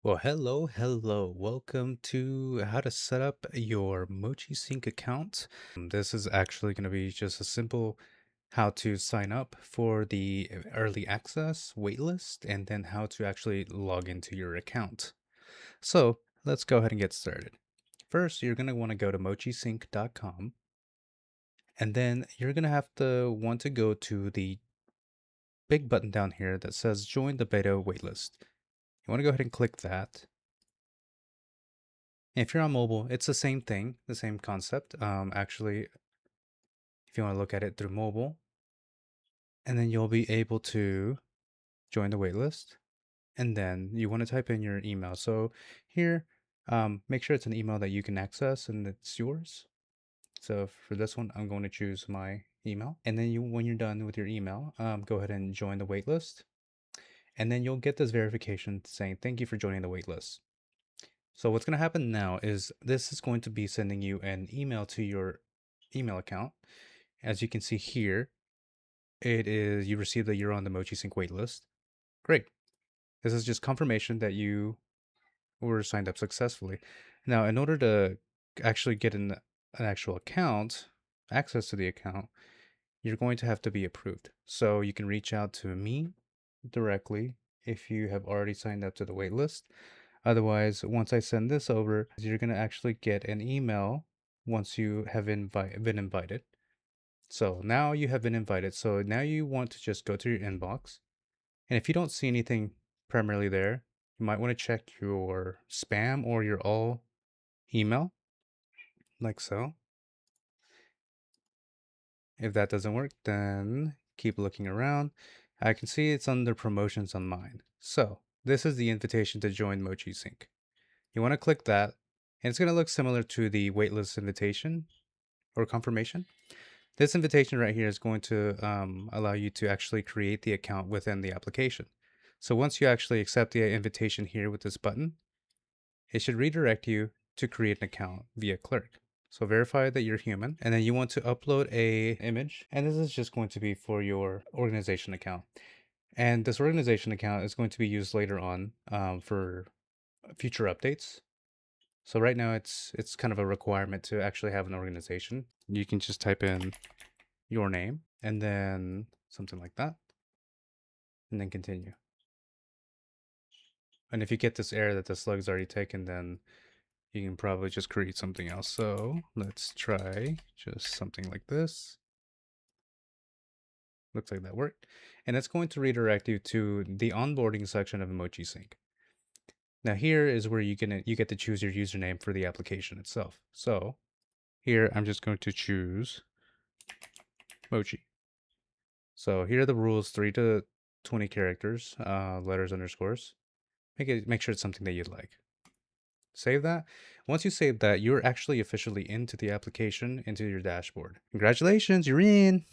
Well, hello. Welcome to how to set up your MochiSync account. This is actually going to be just a simple how to sign up for the early access waitlist and then how to actually log into your account. So let's go ahead and get started. First, you're going to want to go to mochisync.com and then you're going to have to want to go to the big button down here that says join the beta waitlist. You want to go ahead and click that. If you're on mobile, it's the same thing, the same concept. Actually, if you want to look at it through mobile, and then you'll be able to join the waitlist. And then you want to type in your email. So here, make sure it's an email that you can access and it's yours. So for this one, I'm going to choose my email. And then when you're done with your email, go ahead and join the waitlist. And then you'll get this verification saying, thank you for joining the waitlist. So what's going to happen now is this is going to be sending you an email to your email account. As you can see here, it is you received that you're on the MochiSync waitlist. Great. This is just confirmation that you were signed up successfully. Now, in order to actually get an actual account, access to the account, you're going to have to be approved. So you can reach out to me directly if you have already signed up to the waitlist. Otherwise, once I send this over, you're going to actually get an email once you have been invited. So now you have been invited. So now you want to just go to your inbox. And if you don't see anything primarily there, you might want to check your spam or your all email, like so. If that doesn't work, then keep looking around. I can see it's under promotions on mine. So this is the invitation to join MochiSync. You want to click that, and it's going to look similar to the waitlist invitation or confirmation. This invitation right here is going to allow you to actually create the account within the application. So once you actually accept the invitation here with this button, it should redirect you to create an account via Clerk. So verify that you're human, and then you want to upload a image, and this is just going to be for your organization account. And this organization account is going to be used later on for future updates. So right now it's kind of a requirement to actually have an organization. You can just type in your name and then something like that, and then continue. And if you get this error that the slug's already taken, then you can probably just create something else. So let's try just something like this. Looks like that worked. And it's going to redirect you to the onboarding section of MochiSync. Now here is where you get to choose your username for the application itself. So here I'm just going to choose Mochi. So here are the rules, 3 to 20 characters, letters, underscores. Make sure it's something that you'd like. Save that. Once you save that, you're actually officially into the application, into your dashboard. Congratulations, you're in.